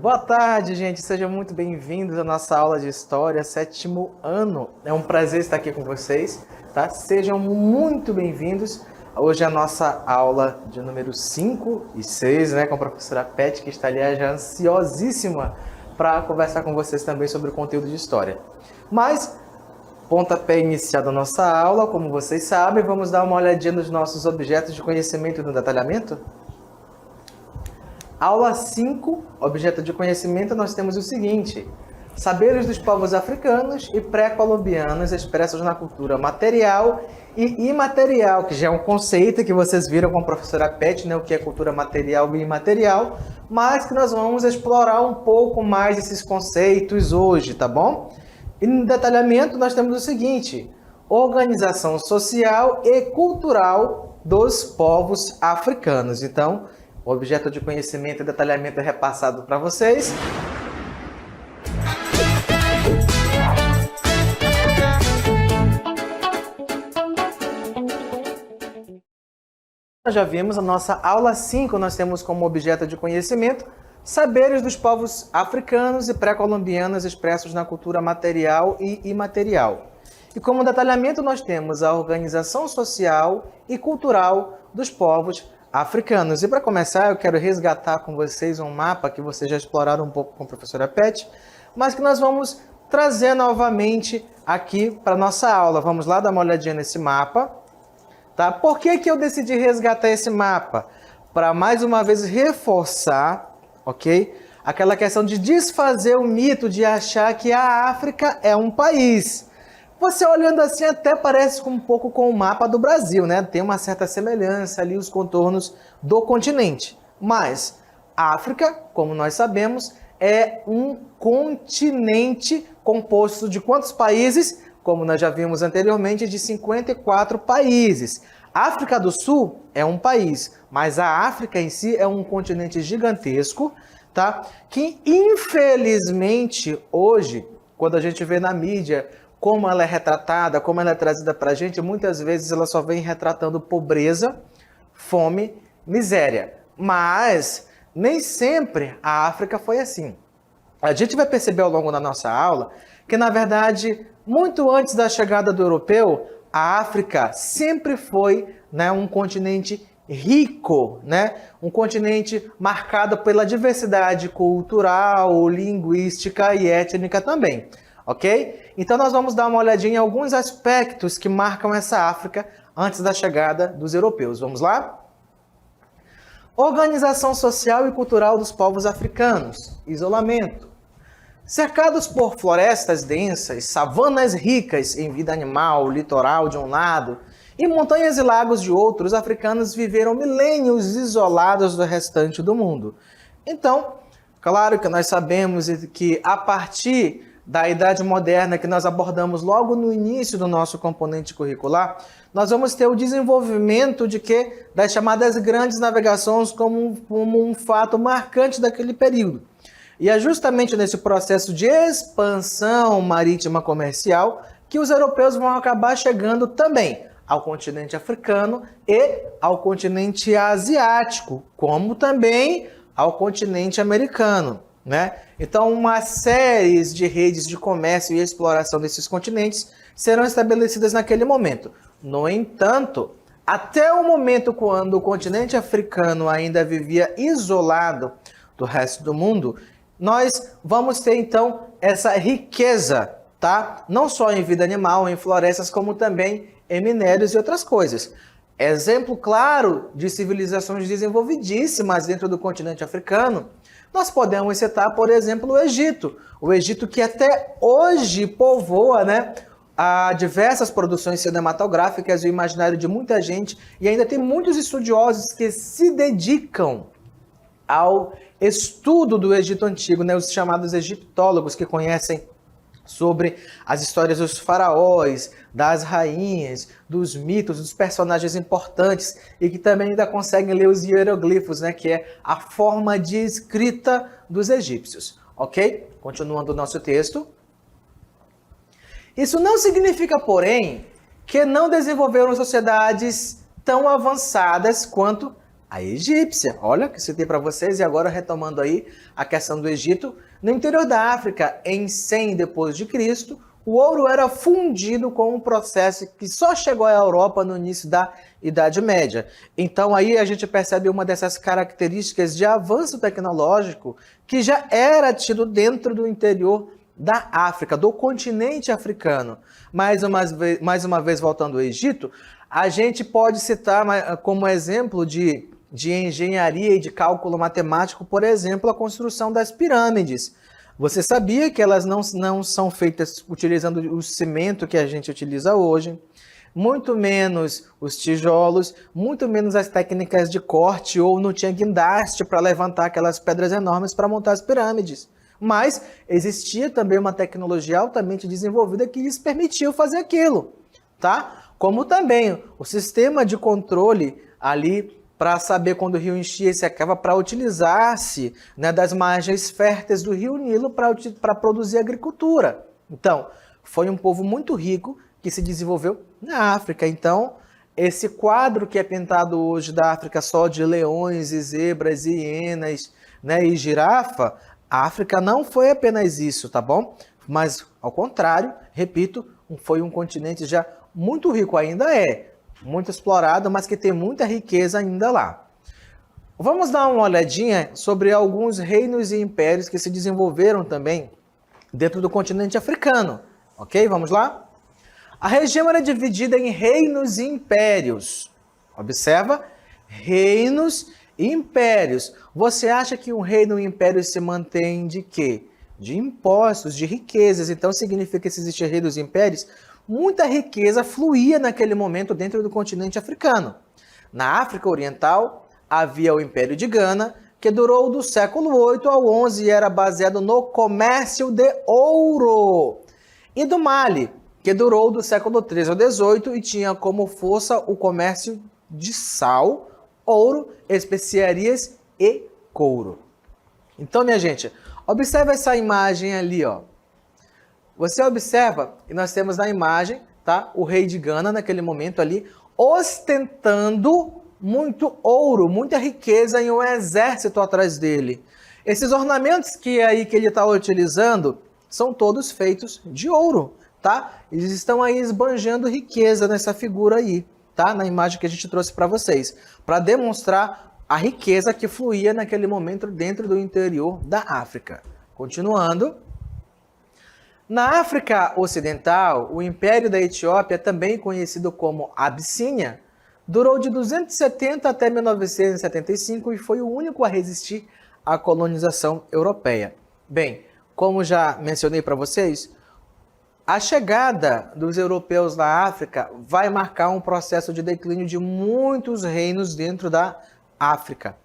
Boa tarde, gente. Sejam muito bem-vindos à nossa aula de História, 7º ano. É um prazer estar aqui com vocês, tá? Sejam muito bem-vindos. Hoje é a nossa aula de número 5 e 6, né? Com a professora Pet, que está ali já ansiosíssima para conversar com vocês também sobre o conteúdo de História. Mas, pontapé iniciado a nossa aula, como vocês sabem, vamos dar uma olhadinha nos nossos objetos de conhecimento e no detalhamento? Aula 5, objeto de conhecimento, nós temos o seguinte: saberes dos povos africanos e pré-colombianos expressos na cultura material e imaterial, que já é um conceito que vocês viram com a professora Pet, né, o que é cultura material e imaterial, mas que nós vamos explorar um pouco mais esses conceitos hoje, tá bom? E no detalhamento nós temos o seguinte: organização social e cultural dos povos africanos. Então, o objeto de conhecimento e detalhamento é repassado para vocês. Nós já vimos a nossa aula 5, nós temos como objeto de conhecimento saberes dos povos africanos e pré-colombianos expressos na cultura material e imaterial. E como detalhamento nós temos a organização social e cultural dos povos africanos. E para começar, eu quero resgatar com vocês um mapa que vocês já exploraram um pouco com a professora Pet, mas que nós vamos trazer novamente aqui para a nossa aula. Vamos lá dar uma olhadinha nesse mapa. Tá? Por que eu decidi resgatar esse mapa? Para mais uma vez reforçar, ok? Aquela questão de desfazer o mito de achar que a África é um país. Você olhando assim até parece um pouco com o mapa do Brasil, né? Tem uma certa semelhança ali, os contornos do continente. Mas a África, como nós sabemos, é um continente composto de quantos países? Como nós já vimos anteriormente, de 54 países. A África do Sul é um país, mas a África em si é um continente gigantesco, tá? Que infelizmente hoje, quando a gente vê na mídia como ela é retratada, como ela é trazida para a gente, muitas vezes ela só vem retratando pobreza, fome, miséria. Mas nem sempre a África foi assim. A gente vai perceber ao longo da nossa aula que, na verdade, muito antes da chegada do europeu, a África sempre foi, né, um continente rico, né? Um continente marcado pela diversidade cultural, linguística e étnica também. Ok? Então nós vamos dar uma olhadinha em alguns aspectos que marcam essa África antes da chegada dos europeus. Vamos lá? Organização social e cultural dos povos africanos. Isolamento. Cercados por florestas densas, savanas ricas em vida animal, litoral de um lado, e montanhas e lagos de outro, os africanos viveram milênios isolados do restante do mundo. Então, claro que nós sabemos que a partir da Idade Moderna, que nós abordamos logo no início do nosso componente curricular, nós vamos ter o desenvolvimento de quê? Das chamadas grandes navegações como um fato marcante daquele período. E é justamente nesse processo de expansão marítima comercial que os europeus vão acabar chegando também ao continente africano e ao continente asiático, como também ao continente americano, né? Então, uma série de redes de comércio e exploração desses continentes serão estabelecidas naquele momento. No entanto, até o momento quando o continente africano ainda vivia isolado do resto do mundo, nós vamos ter então essa riqueza, tá? Não só em vida animal, em florestas, como também em minérios e outras coisas. Exemplo claro de civilizações desenvolvidíssimas dentro do continente africano, nós podemos citar, por exemplo, o Egito. O Egito que até hoje povoa, né, a diversas produções cinematográficas e o imaginário de muita gente, e ainda tem muitos estudiosos que se dedicam ao estudo do Egito Antigo, né, os chamados egiptólogos que conhecem sobre as histórias dos faraós, das rainhas, dos mitos, dos personagens importantes e que também ainda conseguem ler os hieroglifos, né, que é a forma de escrita dos egípcios, ok? Continuando o nosso texto. Isso não significa, porém, que não desenvolveram sociedades tão avançadas quanto a egípcia. Olha o que citei para vocês, e agora retomando aí a questão do Egito. No interior da África, em 100 depois de Cristo, o ouro era fundido com um processo que só chegou à Europa no início da Idade Média. Então aí a gente percebe uma dessas características de avanço tecnológico que já era tido dentro do interior da África, do continente africano. Mais uma vez voltando ao Egito, a gente pode citar como exemplo de engenharia e de cálculo matemático, por exemplo, a construção das pirâmides. Você sabia que elas não são feitas utilizando o cimento que a gente utiliza hoje, muito menos os tijolos, muito menos as técnicas de corte, ou não tinha guindaste para levantar aquelas pedras enormes para montar as pirâmides. Mas existia também uma tecnologia altamente desenvolvida que lhes permitiu fazer aquilo, tá? Como também o sistema de controle ali para saber quando o rio enchia e secava, para utilizar-se, né, das margens férteis do rio Nilo para produzir agricultura. Então, foi um povo muito rico que se desenvolveu na África. Então, esse quadro que é pintado hoje da África só de leões e zebras e hienas, né, e girafa, a África não foi apenas isso, tá bom? Mas, ao contrário, repito, foi um continente já muito rico, ainda é, muito explorado, mas que tem muita riqueza ainda lá. Vamos dar uma olhadinha sobre alguns reinos e impérios que se desenvolveram também dentro do continente africano, ok? Vamos lá? A região era dividida em reinos e impérios. Observa, reinos e impérios. Você acha que um reino e um império se mantém de quê? De impostos, de riquezas. Então significa que se existem reinos e impérios, muita riqueza fluía naquele momento dentro do continente africano. Na África Oriental, havia o Império de Gana, que durou do século 8 ao 11 e era baseado no comércio de ouro. E do Mali, que durou do século 13 ao 18 e tinha como força o comércio de sal, ouro, especiarias e couro. Então, minha gente, observe essa imagem ali, ó. Você observa que nós temos na imagem, tá, o rei de Gana naquele momento ali, ostentando muito ouro, muita riqueza e um exército atrás dele. Esses ornamentos que ele está utilizando são todos feitos de ouro, tá? Eles estão aí esbanjando riqueza nessa figura aí, tá? Na imagem que a gente trouxe para vocês, para demonstrar a riqueza que fluía naquele momento dentro do interior da África. Continuando. Na África Ocidental, o Império da Etiópia, também conhecido como Abissínia, durou de 270 até 1975 e foi o único a resistir à colonização europeia. Bem, como já mencionei para vocês, a chegada dos europeus na África vai marcar um processo de declínio de muitos reinos dentro da África.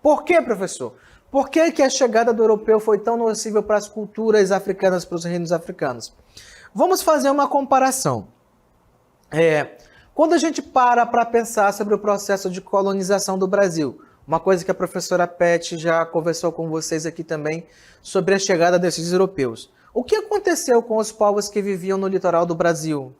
Por quê, professor? Por que a chegada do europeu foi tão nociva para as culturas africanas, para os reinos africanos? Vamos fazer uma comparação. Quando a gente para pensar sobre o processo de colonização do Brasil, uma coisa que a professora Pet já conversou com vocês aqui também, sobre a chegada desses europeus. O que aconteceu com os povos que viviam no litoral do Brasil?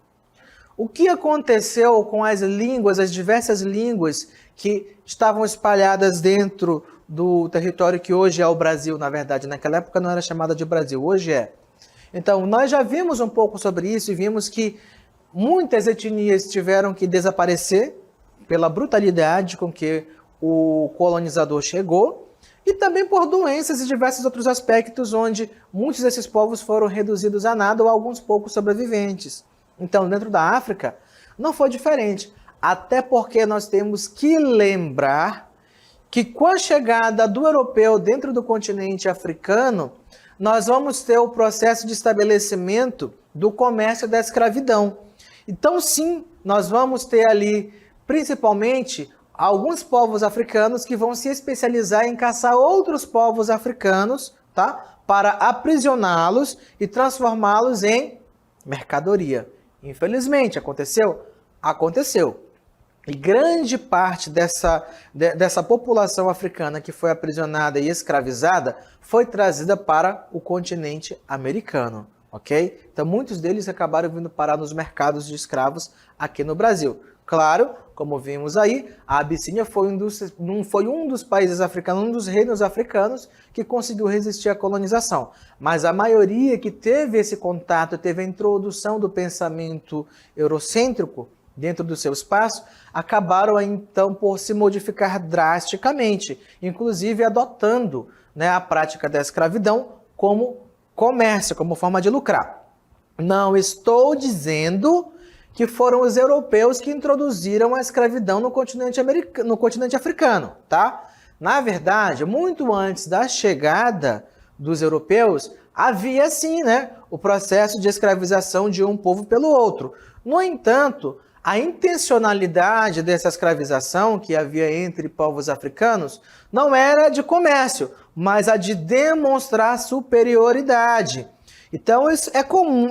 O que aconteceu com as línguas, as diversas línguas que estavam espalhadas dentro do território que hoje é o Brasil, na verdade? Naquela época não era chamada de Brasil, hoje é. Então, nós já vimos um pouco sobre isso e vimos que muitas etnias tiveram que desaparecer pela brutalidade com que o colonizador chegou e também por doenças e diversos outros aspectos onde muitos desses povos foram reduzidos a nada ou alguns poucos sobreviventes. Então, dentro da África, não foi diferente. Até porque nós temos que lembrar que com a chegada do europeu dentro do continente africano, nós vamos ter o processo de estabelecimento do comércio da escravidão. Então, sim, nós vamos ter ali, principalmente, alguns povos africanos que vão se especializar em caçar outros povos africanos, tá? para aprisioná-los e transformá-los em mercadoria. Infelizmente, aconteceu? Aconteceu. E grande parte dessa população africana que foi aprisionada e escravizada foi trazida para o continente americano, ok? Então, muitos deles acabaram vindo parar nos mercados de escravos aqui no Brasil. Claro, como vimos aí, a Abissínia foi um dos países africanos, um dos reinos africanos que conseguiu resistir à colonização. Mas a maioria que teve esse contato, teve a introdução do pensamento eurocêntrico dentro do seu espaço, acabaram então por se modificar drasticamente, inclusive adotando, né, a prática da escravidão como comércio, como forma de lucrar. Não estou dizendo que foram os europeus que introduziram a escravidão no continente africano, tá? Na verdade, muito antes da chegada dos europeus, havia sim, né, o processo de escravização de um povo pelo outro. No entanto, a intencionalidade dessa escravização que havia entre povos africanos não era de comércio, mas a de demonstrar superioridade. Então,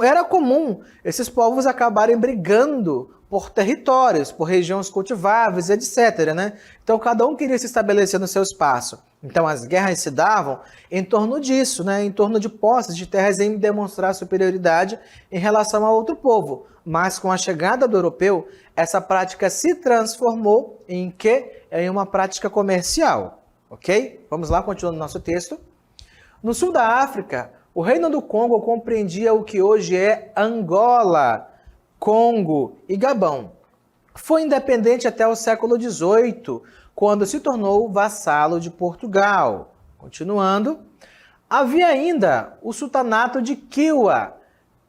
era comum esses povos acabarem brigando por territórios, por regiões cultiváveis, etc., né? Então, cada um queria se estabelecer no seu espaço. Então, as guerras se davam em torno disso, né? Em torno de posses de terras em demonstrar superioridade em relação a outro povo. Mas, com a chegada do europeu, essa prática se transformou em quê? Em uma prática comercial, ok? Vamos lá, continuando o nosso texto. No sul da África, o Reino do Congo compreendia o que hoje é Angola, Congo e Gabão. Foi independente até o século XVIII, quando se tornou vassalo de Portugal. Continuando, havia ainda o sultanato de Kiwa,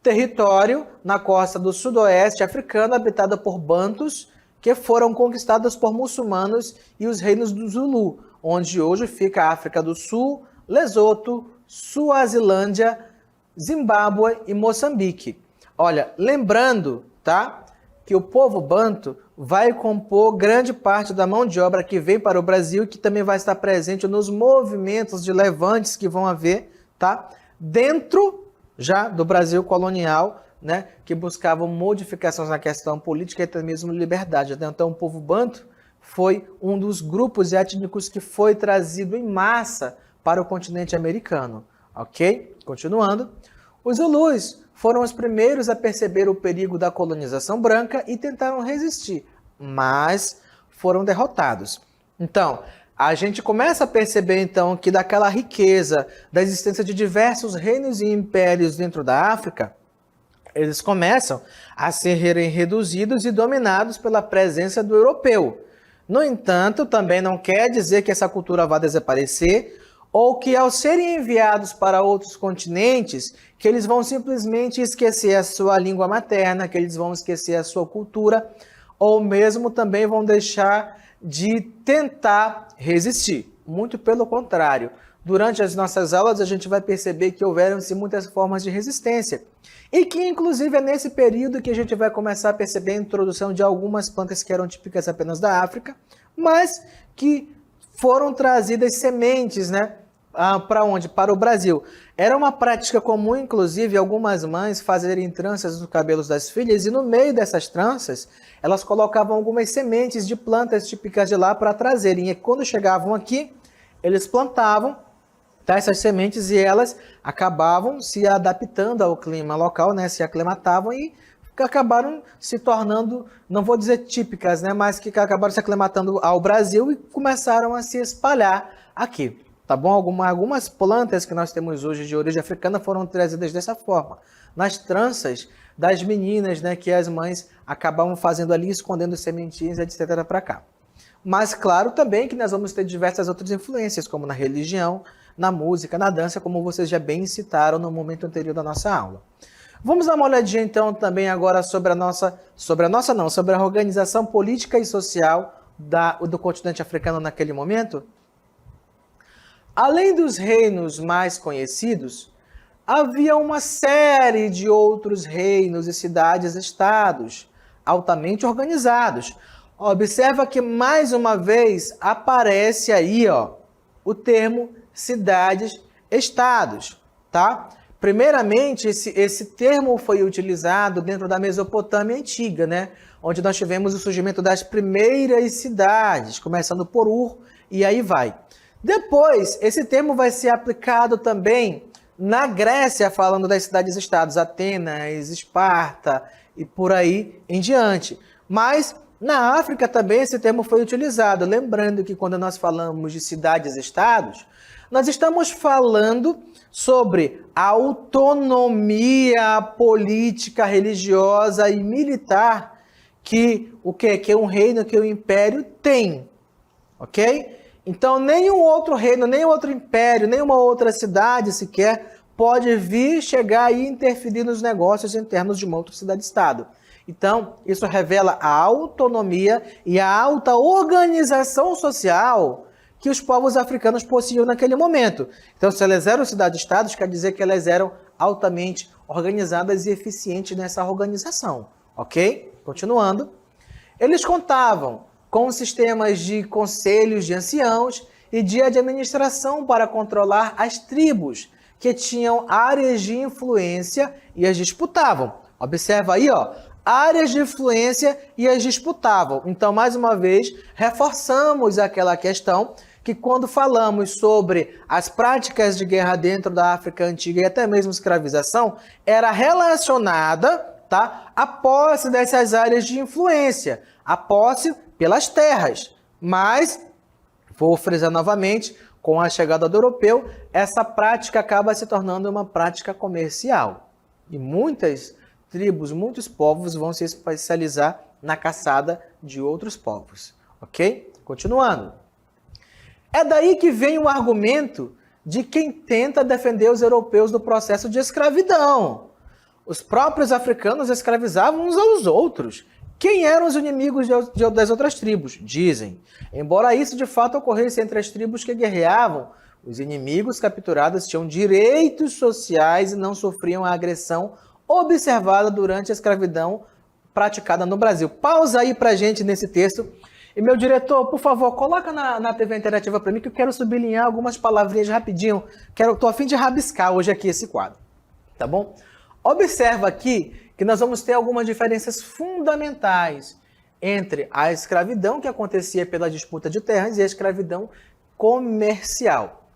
território na costa do sudoeste africano habitado por bantus que foram conquistados por muçulmanos e os reinos do Zulu, onde hoje fica a África do Sul, Lesoto, Suazilândia, Zimbábue e Moçambique. Olha, lembrando, tá, que o povo banto vai compor grande parte da mão de obra que vem para o Brasil, que também vai estar presente nos movimentos de levantes que vão haver, tá, dentro já do Brasil colonial, né, que buscavam modificações na questão política e até mesmo liberdade. Então, o povo banto foi um dos grupos étnicos que foi trazido em massa para o continente americano, ok? Continuando, os Zulus foram os primeiros a perceber o perigo da colonização branca e tentaram resistir, mas foram derrotados. Então, a gente começa a perceber então que daquela riqueza da existência de diversos reinos e impérios dentro da África, eles começam a serem reduzidos e dominados pela presença do europeu. No entanto, também não quer dizer que essa cultura vá desaparecer, ou que ao serem enviados para outros continentes, que eles vão simplesmente esquecer a sua língua materna, que eles vão esquecer a sua cultura, ou mesmo também vão deixar de tentar resistir. Muito pelo contrário. Durante as nossas aulas, a gente vai perceber que houveram-se muitas formas de resistência. E que, inclusive, é nesse período que a gente vai começar a perceber a introdução de algumas plantas que eram típicas apenas da África, mas que foram trazidas sementes, né? Para onde? Para o Brasil. Era uma prática comum, inclusive, algumas mães fazerem tranças nos cabelos das filhas e no meio dessas tranças, elas colocavam algumas sementes de plantas típicas de lá para trazerem. E quando chegavam aqui, eles plantavam, tá, essas sementes e elas acabavam se adaptando ao clima local, né? Se aclimatavam e acabaram se tornando, não vou dizer típicas, né? Mas que acabaram se aclimatando ao Brasil e começaram a se espalhar aqui. Tá bom? Algumas plantas que nós temos hoje de origem africana foram trazidas dessa forma. Nas tranças das meninas, né, que as mães acabavam fazendo ali, escondendo sementinhas, etc. para cá. Mas claro também que nós vamos ter diversas outras influências, como na religião, na música, na dança, como vocês já bem citaram no momento anterior da nossa aula. Vamos dar uma olhadinha então também agora sobre a organização política e social do continente africano naquele momento? Além dos reinos mais conhecidos, havia uma série de outros reinos e cidades-estados altamente organizados. Observa que mais uma vez aparece aí, ó, o termo cidades-estados. tá? Primeiramente, esse termo foi utilizado dentro da Mesopotâmia antiga, né? Onde nós tivemos o surgimento das primeiras cidades, começando por Ur, e aí vai. Depois, esse termo vai ser aplicado também na Grécia, falando das cidades-estados, Atenas, Esparta e por aí em diante. Mas na África também esse termo foi utilizado. Lembrando que quando nós falamos de cidades-estados, nós estamos falando sobre a autonomia política, religiosa e militar que um reino, que o império tem, ok? Então nenhum outro reino, nenhum outro império, nenhuma outra cidade sequer pode vir, chegar e interferir nos negócios internos de uma outra cidade-estado. Então, isso revela a autonomia e a alta organização social que os povos africanos possuíam naquele momento. Então, se elas eram cidades-estados, quer dizer que elas eram altamente organizadas e eficientes nessa organização, ok? Continuando. Eles contavam com sistemas de conselhos de anciãos e de administração para controlar as tribos, que tinham áreas de influência e as disputavam. Observa aí, ó, áreas de influência e as disputavam. Então, mais uma vez, reforçamos aquela questão que quando falamos sobre as práticas de guerra dentro da África Antiga e até mesmo escravização, era relacionada, tá, à posse dessas áreas de influência, a posse pelas terras. Mas, vou frisar novamente, com a chegada do europeu, essa prática acaba se tornando uma prática comercial. E muitas tribos, muitos povos vão se especializar na caçada de outros povos. Ok? Continuando. É daí que vem o argumento de quem tenta defender os europeus do processo de escravidão. Os próprios africanos escravizavam uns aos outros. Quem eram os inimigos das outras tribos? Dizem. Embora isso de fato ocorresse entre as tribos que guerreavam, os inimigos capturados tinham direitos sociais e não sofriam a agressão observada durante a escravidão praticada no Brasil. Pausa aí pra gente nesse texto. E meu diretor, por favor, coloca na TV Interativa para mim que eu quero sublinhar algumas palavrinhas rapidinho. Tô a fim de rabiscar hoje aqui esse quadro. Tá bom? Observa aqui que nós vamos ter algumas diferenças fundamentais entre a escravidão que acontecia pela disputa de terras e a escravidão comercial.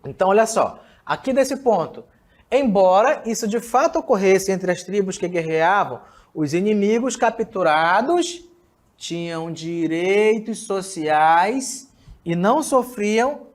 Então, olha só, aqui desse ponto, embora isso de fato ocorresse entre as tribos que guerreavam, os inimigos capturados tinham direitos sociais e não sofriam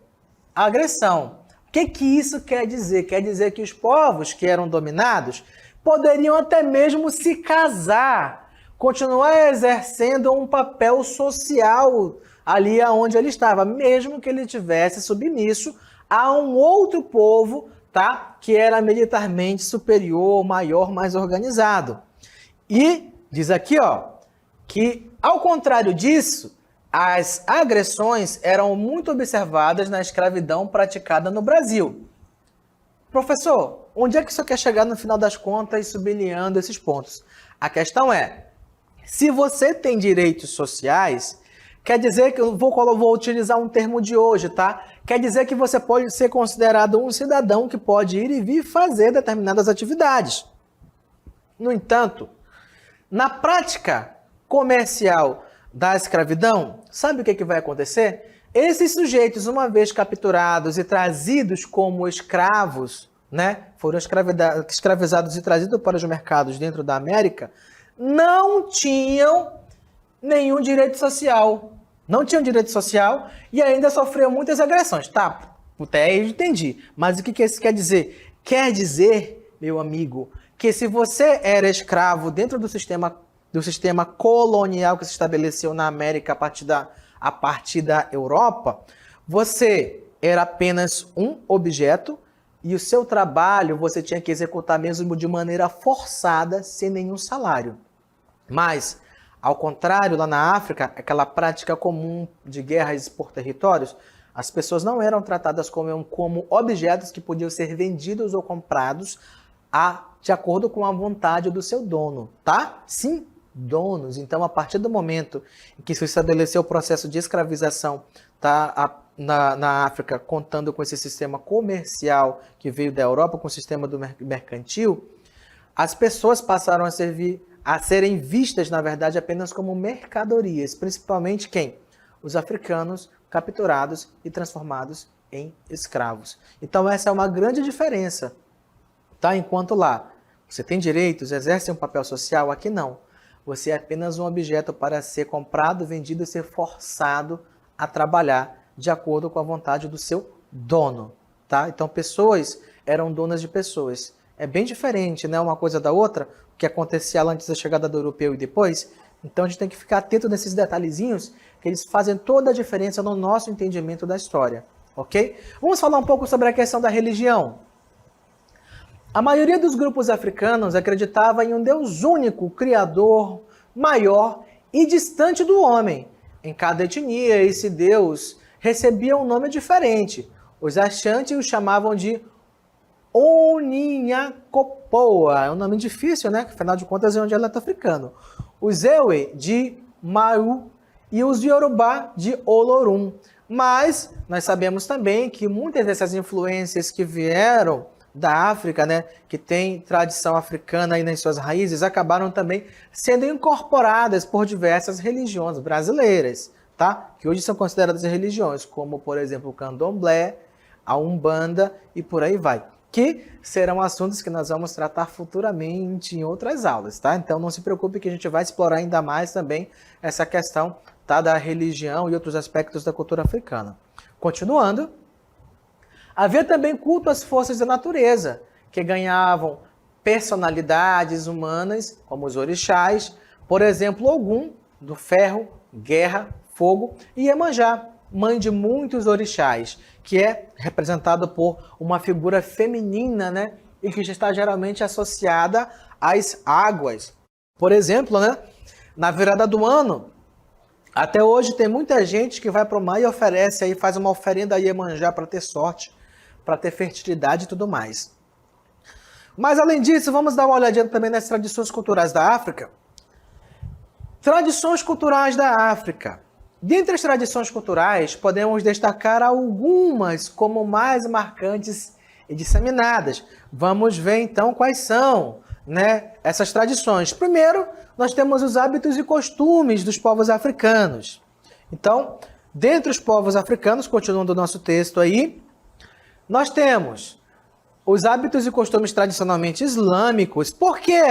agressão. O que isso quer dizer? Quer dizer que os povos que eram dominados poderiam até mesmo se casar, continuar exercendo um papel social ali onde ele estava, mesmo que ele tivesse submisso a um outro povo, tá? Que era militarmente superior, maior, mais organizado. E diz aqui, ó, que ao contrário disso, as agressões eram muito observadas na escravidão praticada no Brasil. Professor, onde é que isso quer chegar no final das contas, sublinhando esses pontos? A questão é, se você tem direitos sociais, quer dizer que, eu vou utilizar um termo de hoje, tá? Quer dizer que você pode ser considerado um cidadão que pode ir e vir fazer determinadas atividades. No entanto, na prática comercial da escravidão, sabe o que vai acontecer? Esses sujeitos, uma vez capturados e trazidos como escravos, né, foram escravizados e trazidos para os mercados dentro da América, não tinham nenhum direito social. Não tinham direito social e ainda sofriam muitas agressões. Tá, até aí eu entendi. Mas o que isso quer dizer? Quer dizer, meu amigo, que se você era escravo dentro do sistema colonial que se estabeleceu na América a partir da Europa, você era apenas um objeto e o seu trabalho você tinha que executar mesmo de maneira forçada, sem nenhum salário. Mas, ao contrário, lá na África, aquela prática comum de guerras por territórios, as pessoas não eram tratadas como objetos que podiam ser vendidos ou comprados de acordo com a vontade do seu dono, tá? Sim, donos. Então, a partir do momento em que se estabeleceu o processo de escravização, tá, na África, contando com esse sistema comercial que veio da Europa, com o sistema do mercantil, as pessoas passaram a serem vistas, na verdade, apenas como mercadorias, principalmente quem? Os africanos capturados e transformados em escravos. Então essa é uma grande diferença, tá? Enquanto lá você tem direitos, exerce um papel social, aqui não. Você é apenas um objeto para ser comprado, vendido e ser forçado a trabalhar de acordo com a vontade do seu dono, tá? Então pessoas eram donas de pessoas. É bem diferente, né, uma coisa da outra, o que acontecia antes da chegada do europeu e depois. Então a gente tem que ficar atento nesses detalhezinhos, que eles fazem toda a diferença no nosso entendimento da história, ok? Vamos falar um pouco sobre a questão da religião. A maioria dos grupos africanos acreditava em um Deus único, criador, maior e distante do homem. Em cada etnia, esse Deus recebia um nome diferente. Os Ashanti o chamavam de Oninhakopoa. É um nome difícil, né? Afinal de contas é um dialeto africano. Os Ewe de Mau e os Yorubá de Olorum. Mas nós sabemos também que muitas dessas influências que vieram da África, né, que tem tradição africana aí nas suas raízes, acabaram também sendo incorporadas por diversas religiões brasileiras, tá? Que hoje são consideradas religiões, como, por exemplo, o Candomblé, a Umbanda e por aí vai. Que serão assuntos que nós vamos tratar futuramente em outras aulas, tá? Então não se preocupe que a gente vai explorar ainda mais também essa questão, tá, da religião e outros aspectos da cultura africana. Continuando, havia também culto às forças da natureza, que ganhavam personalidades humanas, como os orixás, por exemplo, Ogum, do ferro, guerra, fogo, e Iemanjá, mãe de muitos orixás, que é representado por uma figura feminina, né? E que já está geralmente associada às águas. Por exemplo, né? Na virada do ano, até hoje tem muita gente que vai para o mar e oferece aí, faz uma oferenda a Iemanjá para ter sorte, para ter fertilidade e tudo mais. Mas além disso, vamos dar uma olhadinha também nas tradições culturais da África. Tradições culturais da África. Dentre as tradições culturais, podemos destacar algumas como mais marcantes e disseminadas. Vamos ver então quais são, né, essas tradições. Primeiro, nós temos os hábitos e costumes dos povos africanos. Então, dentre os povos africanos, continuando o nosso texto aí, nós temos os hábitos e costumes tradicionalmente islâmicos. Por que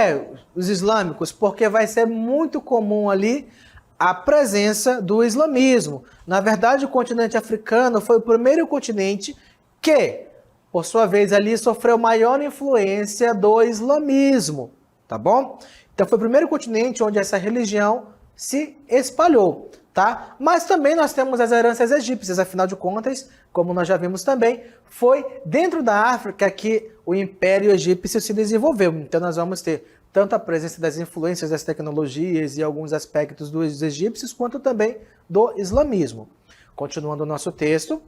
os islâmicos? Porque vai ser muito comum ali a presença do islamismo. Na verdade, o continente africano foi o primeiro continente que, por sua vez, ali sofreu maior influência do islamismo, tá bom? Então foi o primeiro continente onde essa religião se espalhou, tá? Mas também nós temos as heranças egípcias, afinal de contas, como nós já vimos também, foi dentro da África que o Império Egípcio se desenvolveu. Então nós vamos ter tanto a presença das influências das tecnologias e alguns aspectos dos egípcios, quanto também do islamismo. Continuando o nosso texto,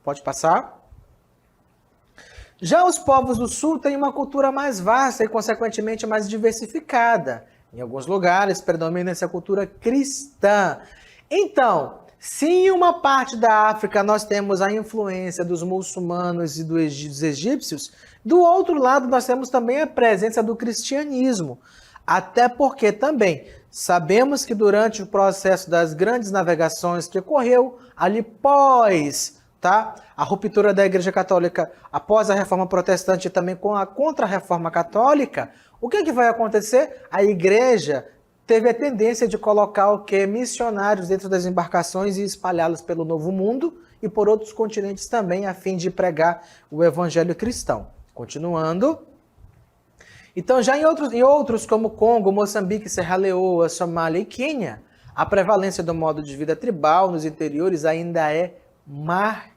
pode passar. Já os povos do sul têm uma cultura mais vasta e, consequentemente, mais diversificada. Em alguns lugares predomina essa cultura cristã. Então, se em uma parte da África nós temos a influência dos muçulmanos e dos egípcios, do outro lado nós temos também a presença do cristianismo. Até porque também sabemos que durante o processo das grandes navegações que ocorreu ali pós, tá, a ruptura da Igreja Católica após a Reforma Protestante e também com a Contra-Reforma Católica, o que vai acontecer? A Igreja teve a tendência de colocar o quê? Missionários dentro das embarcações e espalhá-los pelo Novo Mundo e por outros continentes também, a fim de pregar o evangelho cristão. Continuando. Então, já em outros como Congo, Moçambique, Serra Leoa, Somália e Quênia, a prevalência do modo de vida tribal nos interiores ainda é marcante,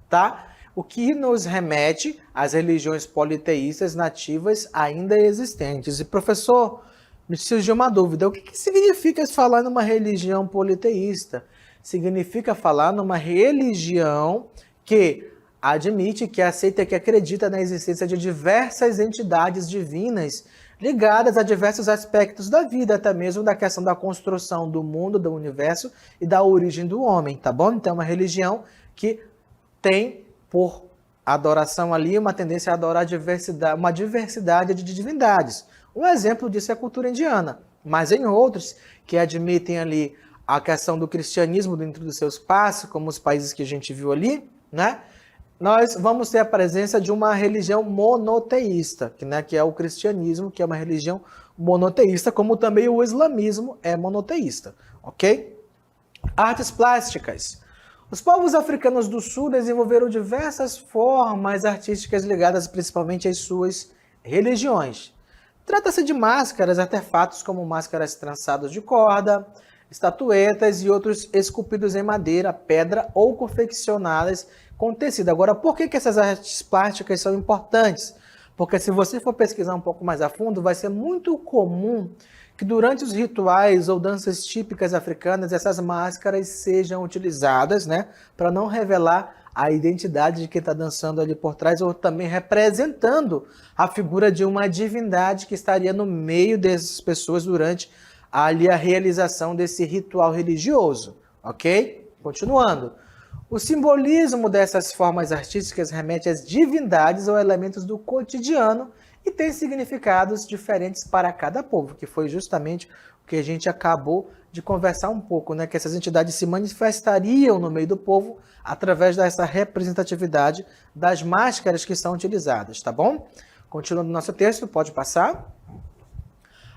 tá? O que nos remete às religiões politeístas nativas ainda existentes. E, professor, me surgiu uma dúvida. O que significa falar numa religião politeísta? Significa falar numa religião que admite, que aceita, que acredita na existência de diversas entidades divinas ligadas a diversos aspectos da vida, até mesmo da questão da construção do mundo, do universo e da origem do homem, tá bom? Então, é uma religião que tem por adoração ali uma tendência a adorar uma diversidade de divindades. Um exemplo disso é a cultura indiana, mas em outros que admitem ali a questão do cristianismo dentro dos seus passos, como os países que a gente viu ali, né? Nós vamos ter a presença de uma religião monoteísta, que é o cristianismo, que é uma religião monoteísta, como também o islamismo é monoteísta, ok? Artes plásticas. Os povos africanos do sul desenvolveram diversas formas artísticas ligadas principalmente às suas religiões. Trata-se de máscaras, artefatos como máscaras trançadas de corda, estatuetas e outros esculpidos em madeira, pedra ou confeccionadas com tecido. Agora, por que essas artes plásticas são importantes? Porque se você for pesquisar um pouco mais a fundo, vai ser muito comum que durante os rituais ou danças típicas africanas, essas máscaras sejam utilizadas, né, para não revelar a identidade de quem está dançando ali por trás, ou também representando a figura de uma divindade que estaria no meio dessas pessoas durante ali a realização desse ritual religioso, ok? Continuando. O simbolismo dessas formas artísticas remete às divindades ou elementos do cotidiano e tem significados diferentes para cada povo, que foi justamente o que a gente acabou de conversar um pouco, né? Que essas entidades se manifestariam no meio do povo através dessa representatividade das máscaras que são utilizadas, tá bom? Continuando o nosso texto, pode passar.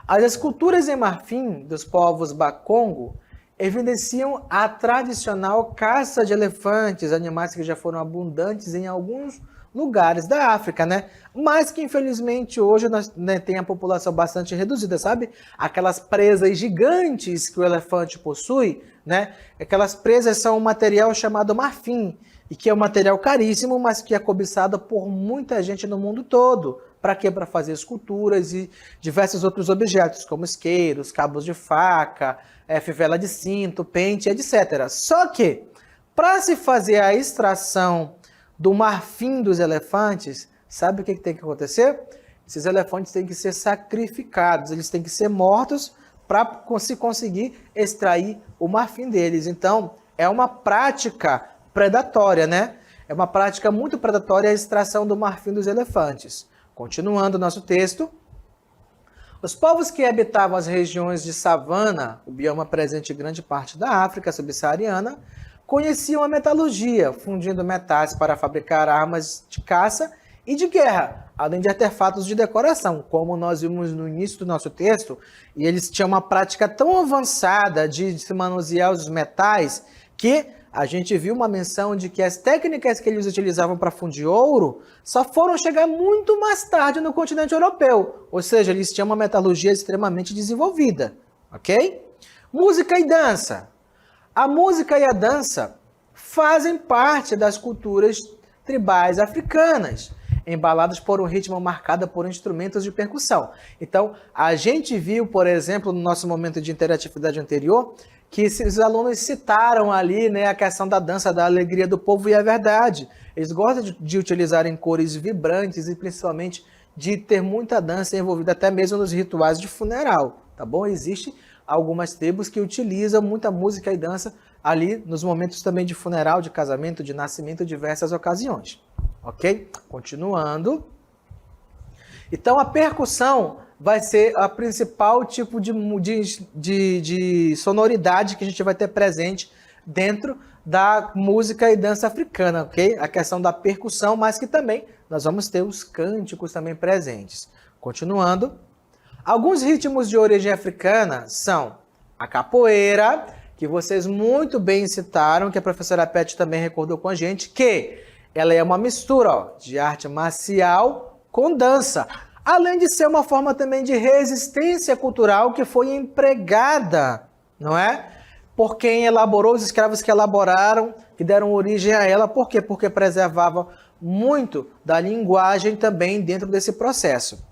As esculturas em marfim dos povos Bakongo evidenciam a tradicional caça de elefantes, animais que já foram abundantes em alguns lugares da África, né? Mas que infelizmente hoje nós, né, tem a população bastante reduzida, sabe? Aquelas presas gigantes que o elefante possui, né? Aquelas presas são um material chamado marfim, e que é um material caríssimo, mas que é cobiçado por muita gente no mundo todo. Para quê? Para fazer esculturas e diversos outros objetos, como isqueiros, cabos de faca, fivela de cinto, pente, etc. Só que, para se fazer a extração do marfim dos elefantes, sabe o que tem que acontecer? Esses elefantes têm que ser sacrificados, eles têm que ser mortos para se conseguir extrair o marfim deles. Então, é uma prática predatória, né? É uma prática muito predatória a extração do marfim dos elefantes. Continuando o nosso texto. Os povos que habitavam as regiões de savana, o bioma presente em grande parte da África subsaariana, conheciam a metalurgia, fundindo metais para fabricar armas de caça e de guerra, além de artefatos de decoração, como nós vimos no início do nosso texto, e eles tinham uma prática tão avançada de se manusear os metais que a gente viu uma menção de que as técnicas que eles utilizavam para fundir ouro só foram chegar muito mais tarde no continente europeu. Ou seja, eles tinham uma metalurgia extremamente desenvolvida, ok? Música e dança. A música e a dança fazem parte das culturas tribais africanas, embaladas por um ritmo marcado por instrumentos de percussão. Então, a gente viu, por exemplo, no nosso momento de interatividade anterior, que esses alunos citaram ali, né, a questão da dança, da alegria do povo, e é verdade. Eles gostam de utilizarem cores vibrantes e principalmente de ter muita dança envolvida até mesmo nos rituais de funeral, tá bom? Existem algumas tribos que utilizam muita música e dança ali nos momentos também de funeral, de casamento, de nascimento, diversas ocasiões, ok? Continuando. Então, a percussão vai ser a principal tipo de sonoridade que a gente vai ter presente dentro da música e dança africana, ok? A questão da percussão, mas que também nós vamos ter os cânticos também presentes. Continuando, alguns ritmos de origem africana são a capoeira, que vocês muito bem citaram, que a professora Pet também recordou com a gente, que ela é uma mistura, ó, de arte marcial com dança. Além de ser uma forma também de resistência cultural que foi empregada, não é? Por quem elaborou, os escravos que elaboraram, que deram origem a ela. Por quê? Porque preservava muito da linguagem também dentro desse processo.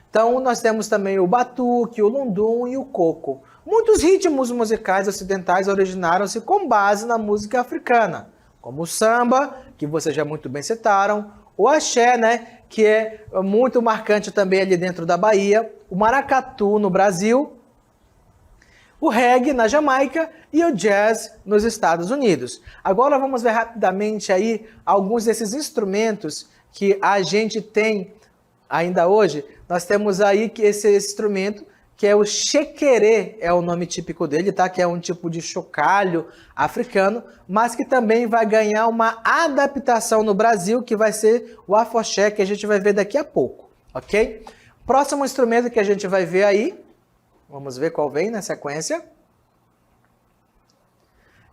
Então, nós temos também o batuque, o lundum e o coco. Muitos ritmos musicais ocidentais originaram-se com base na música africana, como o samba, que vocês já muito bem citaram, o axé, né, que é muito marcante também ali dentro da Bahia, o maracatu no Brasil, o reggae na Jamaica e o jazz nos Estados Unidos. Agora vamos ver rapidamente aí alguns desses instrumentos que a gente tem ainda hoje. Nós temos aí que esse instrumento que é o xequerê, é o nome típico dele, tá? Que é um tipo de chocalho africano, mas que também vai ganhar uma adaptação no Brasil, que vai ser o afoxé, que a gente vai ver daqui a pouco, ok? Próximo instrumento que a gente vai ver aí, vamos ver qual vem na sequência.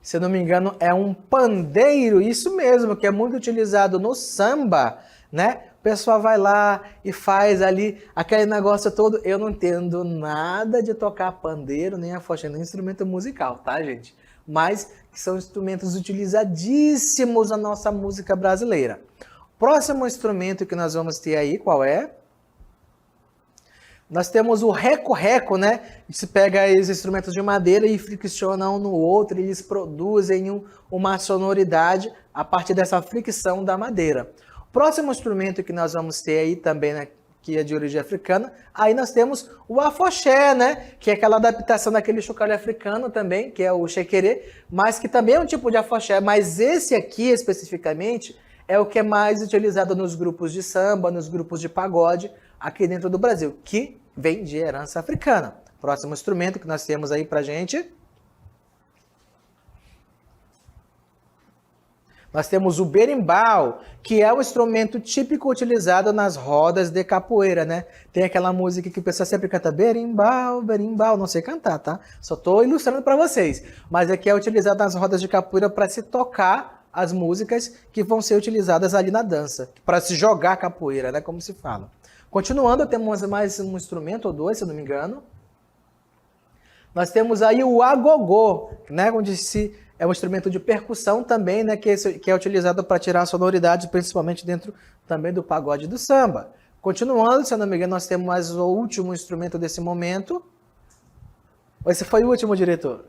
Se eu não me engano, é um pandeiro, isso mesmo, que é muito utilizado no samba, né? O pessoal vai lá e faz ali aquele negócio todo. Eu não entendo nada de tocar pandeiro, nem afoxé, nem instrumento musical, tá, gente? Mas que são instrumentos utilizadíssimos na nossa música brasileira. Próximo instrumento que nós vamos ter aí, qual é? Nós temos o reco-reco, né? Se pega esses instrumentos de madeira e fricciona um no outro, e eles produzem uma sonoridade a partir dessa fricção da madeira. Próximo instrumento que nós vamos ter aí também, né, que é de origem africana, aí nós temos o afoxé, né, que é aquela adaptação daquele chocalho africano também, que é o xequerê, mas que também é um tipo de afoxé, mas esse aqui especificamente é o que é mais utilizado nos grupos de samba, nos grupos de pagode aqui dentro do Brasil, que vem de herança africana. Próximo instrumento que nós temos aí pra gente. Nós temos o berimbau, que é o instrumento típico utilizado nas rodas de capoeira, né? Tem aquela música que o pessoal sempre canta berimbau, berimbau, não sei cantar, tá? Só tô ilustrando para vocês. Mas aqui é utilizado nas rodas de capoeira para se tocar as músicas que vão ser utilizadas ali na dança, para se jogar capoeira, né? Como se fala. Continuando, temos mais um instrumento ou dois, se eu não me engano. Nós temos aí o agogô, né? Onde é um instrumento de percussão também, né, que é utilizado para tirar sonoridade, principalmente dentro também do pagode e do samba. Continuando, se eu não me engano, nós temos mais o último instrumento desse momento. Esse foi o último, diretor?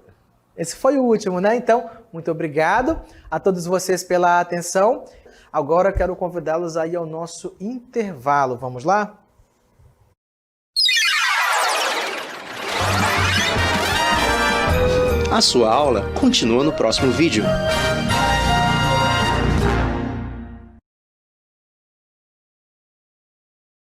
Esse foi o último, né? Então, muito obrigado a todos vocês pela atenção. Agora eu quero convidá-los aí ao nosso intervalo. Vamos lá? A sua aula continua no próximo vídeo.